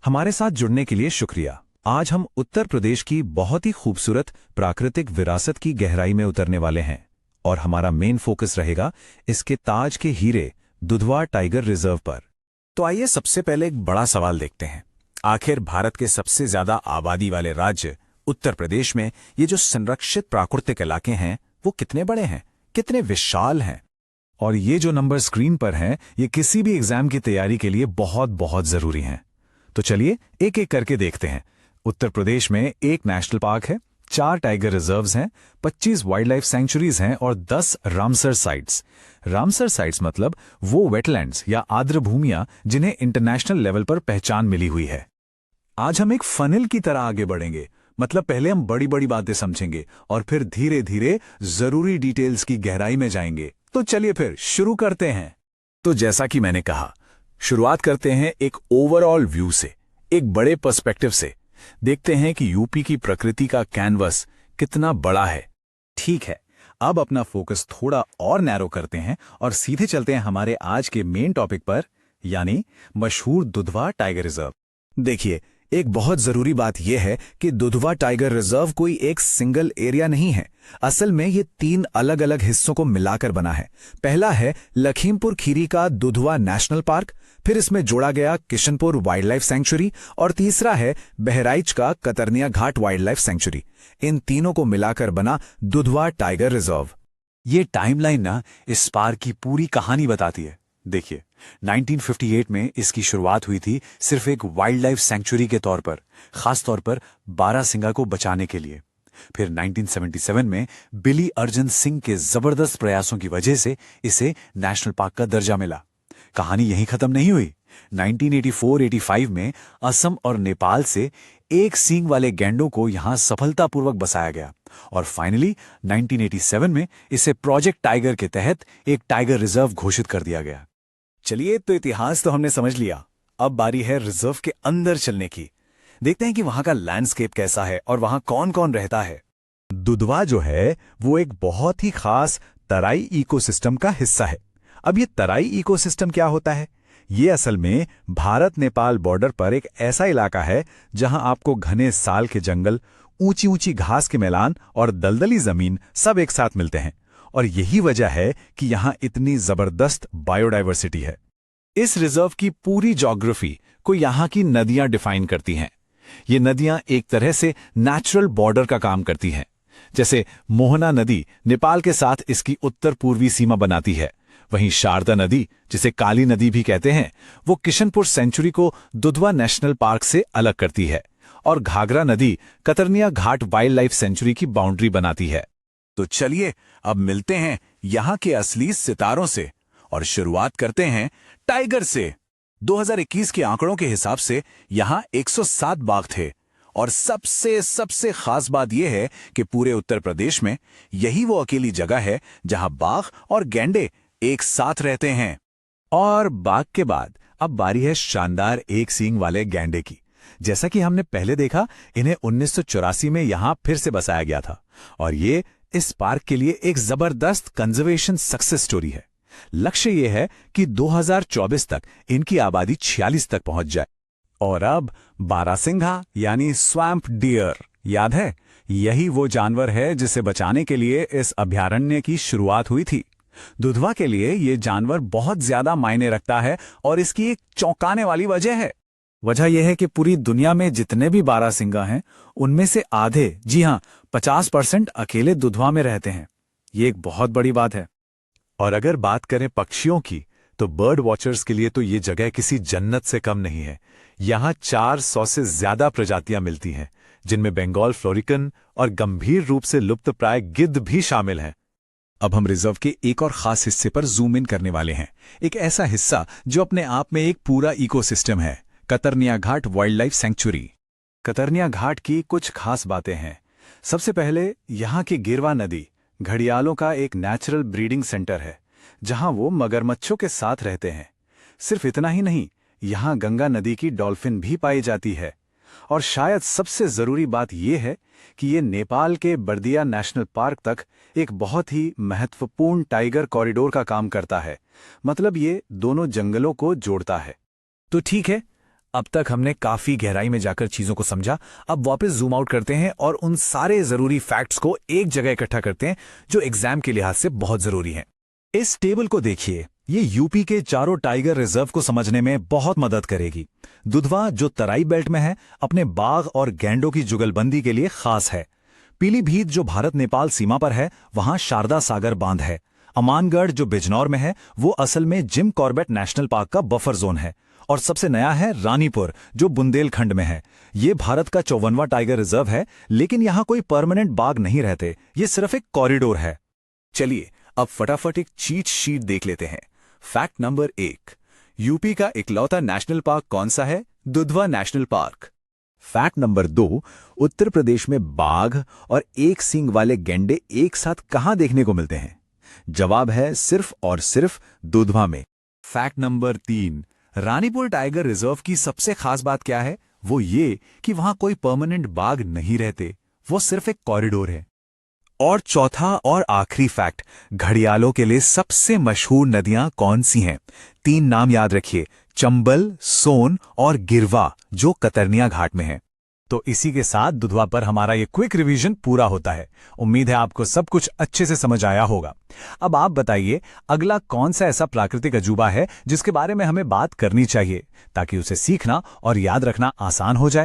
हमारे साथ जुड़ने के लिए शुक्रिया। आज हम उत्तर प्रदेश की बहुत ही खूबसूरत प्राकृतिक विरासत की गहराई में उतरने वाले हैं और हमारा मेन फोकस रहेगा इसके ताज के हीरे दुधवा टाइगर रिजर्व पर। तो आइए सबसे पहले एक बड़ा सवाल देखते हैं। आखिर भारत के सबसे ज्यादा आबादी वाले राज्य उत्तर प्रदेश में ये जो संरक्षित प्राकृतिक इलाके हैं वो कितने बड़े हैं, कितने विशाल हैं? और ये जो नंबर स्क्रीन पर हैं ये किसी भी एग्जाम की तैयारी के लिए बहुत बहुत जरूरी हैं। तो चलिए एक एक करके देखते हैं। उत्तर प्रदेश में 1 नेशनल पार्क है, 4 टाइगर रिजर्व्स हैं, 25 वाइल्ड लाइफ सेंचुरीज हैं और 10 रामसर साइट्स। रामसर साइट्स मतलब वो वेटलैंड्स या आर्द्र भूमियां जिन्हें इंटरनेशनल लेवल पर पहचान मिली हुई है। आज हम एक फनल की तरह आगे बढ़ेंगे, मतलब पहले हम बड़ी बड़ी बातें समझेंगे और फिर धीरे धीरे जरूरी डिटेल्स की गहराई में जाएंगे। तो चलिए फिर शुरू करते हैं। तो जैसा कि मैंने कहा, शुरुआत करते हैं एक ओवरऑल व्यू से, एक बड़े पर्सपेक्टिव से। देखते हैं कि यूपी की प्रकृति का कैनवस कितना बड़ा है। ठीक है, अब अपना फोकस थोड़ा और नैरो करते हैं और सीधे चलते हैं हमारे आज के मेन टॉपिक पर, यानी मशहूर दुधवा टाइगर रिजर्व। देखिए, एक बहुत जरूरी बात यह है कि दुधवा टाइगर रिजर्व कोई एक सिंगल एरिया नहीं है। असल में ये 3 अलग अलग हिस्सों को मिलाकर बना है। पहला है लखीमपुर खीरी का दुधवा नेशनल पार्क, फिर इसमें जोड़ा गया किशनपुर वाइल्ड लाइफ सेंचुरी और तीसरा है बहराइच का कतरनिया घाट वाइल्ड लाइफ सेंचुरी। इन तीनों को मिलाकर बना दुधवा टाइगर रिजर्व। ये टाइमलाइन ना इस पार्क की पूरी कहानी बताती है। देखिए, 1958 में इसकी शुरुआत हुई थी सिर्फ एक वाइल्ड लाइफ सेंचुरी के तौर पर, खास तौर पर बारासिंगा को बचाने के लिए। फिर 1977 में बिली अर्जुन सिंह के जबरदस्त प्रयासों की वजह से इसे नेशनल पार्क का दर्जा मिला। कहानी यहीं खत्म नहीं हुई। 1984-85 में असम और नेपाल से एक सींग वाले गैंडों को यहां सफलतापूर्वक बसाया गया और फाइनली 1987 में इसे प्रोजेक्ट टाइगर के तहत एक टाइगर रिजर्व घोषित कर दिया गया। चलिए, तो इतिहास तो हमने समझ लिया। अब बारी है रिजर्व के अंदर चलने की। देखते हैं कि वहां का लैंडस्केप कैसा है और वहां कौन कौन रहता है। दुधवा जो है वो एक बहुत ही खास तराई इकोसिस्टम का हिस्सा है। अब ये तराई इकोसिस्टम क्या होता है? ये असल में भारत नेपाल बॉर्डर पर एक ऐसा इलाका है जहां आपको घने साल के जंगल, ऊंची ऊंची घास के मैदान और दलदली जमीन सब एक साथ मिलते हैं। और यही वजह है कि यहां इतनी जबरदस्त बायोडायवर्सिटी है। इस रिजर्व की पूरी ज्योग्राफी को यहां की नदियां डिफाइन करती हैं। ये नदियां एक तरह से नेचुरल बॉर्डर का काम करती हैं। जैसे मोहना नदी नेपाल के साथ इसकी उत्तर पूर्वी सीमा बनाती है। वहीं शारदा नदी, जिसे काली नदी भी कहते हैं, वो किशनपुर सेंचुरी को दुधवा नेशनल पार्क से अलग करती है और घाघरा नदी कतरनिया घाट वाइल्ड लाइफ सेंचुरी की बाउंड्री बनाती है। तो चलिए अब मिलते हैं यहां के असली सितारों से और शुरुआत करते हैं टाइगर से। 2021 के आंकड़ों के हिसाब से यहां 107 बाघ थे और सबसे खास बात यह है कि पूरे उत्तर प्रदेश में यही वो अकेली जगह है जहां बाघ और गैंडे एक साथ रहते हैं। और बाघ के बाद अब बारी है शानदार एक सींग वाले गैंडे की। जैसा कि हमने पहले देखा, इन्हें 1984 में यहां फिर से बसाया गया था और ये इस पार्क के लिए एक जबरदस्त कंजर्वेशन सक्सेस स्टोरी है। लक्ष्य यह है कि 2024 तक इनकी आबादी 46 तक पहुंच जाए। और अब बारासिंघा यानी स्वैम्प डियर, याद है? यही वो जानवर है जिसे बचाने के लिए इस अभयारण्य की शुरुआत हुई थी। दुधवा के लिए ये जानवर बहुत ज्यादा मायने रखता है और इसकी एक चौंकाने वाली वजह है। वजह यह है कि पूरी दुनिया में जितने भी बारासिंगा हैं उनमें से आधे, जी हां 50% अकेले दुधवा में रहते हैं। ये एक बहुत बड़ी बात है। और अगर बात करें पक्षियों की, तो बर्ड वॉचर्स के लिए तो ये जगह किसी जन्नत से कम नहीं है। यहाँ 400 से ज्यादा प्रजातियां मिलती हैं, जिनमें बंगाल फ्लोरिकन और गंभीर रूप से लुप्तप्राय गिद्ध भी शामिल हैं। अब हम रिजर्व के एक और खास हिस्से पर जूम इन करने वाले हैं। एक ऐसा हिस्सा जो अपने आप में एक पूरा इकोसिस्टम है, कतरनिया घाट वाइल्ड लाइफ सेंचुरी। कतरनिया घाट की कुछ खास बातें हैं। सबसे पहले यहाँ की गिरवा नदी घड़ियालों का एक नेचुरल ब्रीडिंग सेंटर है, जहां वो मगरमच्छों के साथ रहते हैं। सिर्फ इतना ही नहीं, यहाँ गंगा नदी की डॉल्फिन भी पाई जाती है। और शायद सबसे जरूरी बात यह है कि ये नेपाल के बर्दिया नेशनल पार्क तक एक बहुत ही महत्वपूर्ण टाइगर कॉरिडोर का काम करता है। मतलब ये दोनों जंगलों को जोड़ता है। तो ठीक है, अब तक हमने काफी गहराई में जाकर चीजों को समझा। अब वापस जूम आउट करते हैं और उन सारे जरूरी फैक्ट्स को एक जगह इकट्ठा करते हैं जो एग्जाम के लिहाज से बहुत जरूरी हैं। इस टेबल को देखिए, ये यूपी के चारों टाइगर रिजर्व को समझने में बहुत मदद करेगी। दुधवा जो तराई बेल्ट में है, अपने बाघ और गैंडों की जुगलबंदी के लिए खास है। पीलीभीत जो भारत नेपाल सीमा पर है, वहां शारदा सागर बांध है। अमानगढ़ जो बिजनौर में है, वो असल में जिम कॉर्बेट नेशनल पार्क का बफर जोन है। और सबसे नया है रानीपुर, जो बुंदेलखंड में है। ये भारत का 54वां टाइगर रिजर्व है, लेकिन यहां कोई परमानेंट बाघ नहीं रहते, ये सिर्फ एक कॉरिडोर है। चलिए अब फटाफट एक चीट शीट देख लेते हैं। फैक्ट नंबर 1, यूपी का इकलौता नेशनल पार्क कौन सा है? Dudhwa national park. Fact number 2, Uttar Pradesh में बाघ और एक सींग वाले गैंडे एक साथ कहां देखने को मिलते हैं? जवाब है सिर्फ और सिर्फ दुधवा में। Fact number 3, Ranipur tiger reserve की सबसे खास बात क्या है? वो ये कि वहां कोई परमानेंट बाघ नहीं रहते, वो सिर्फ एक कॉरिडोर है। और चौथा और आखिरी फैक्ट, घड़ियालों के लिए सबसे मशहूर नदियां कौन सी हैं? 3 नाम याद रखिए, चंबल, सोन और गिरवा, जो कतरनिया घाट में है। तो इसी के साथ दुधवा पर हमारा ये क्विक रिवीजन पूरा होता है। उम्मीद है आपको सब कुछ अच्छे से समझ आया होगा। अब आप बताइए, अगला कौन सा ऐसा प्राकृतिक अजूबा है जिसके बारे में हमें बात करनी चाहिए, ताकि उसे सीखना और याद रखना आसान हो जाए।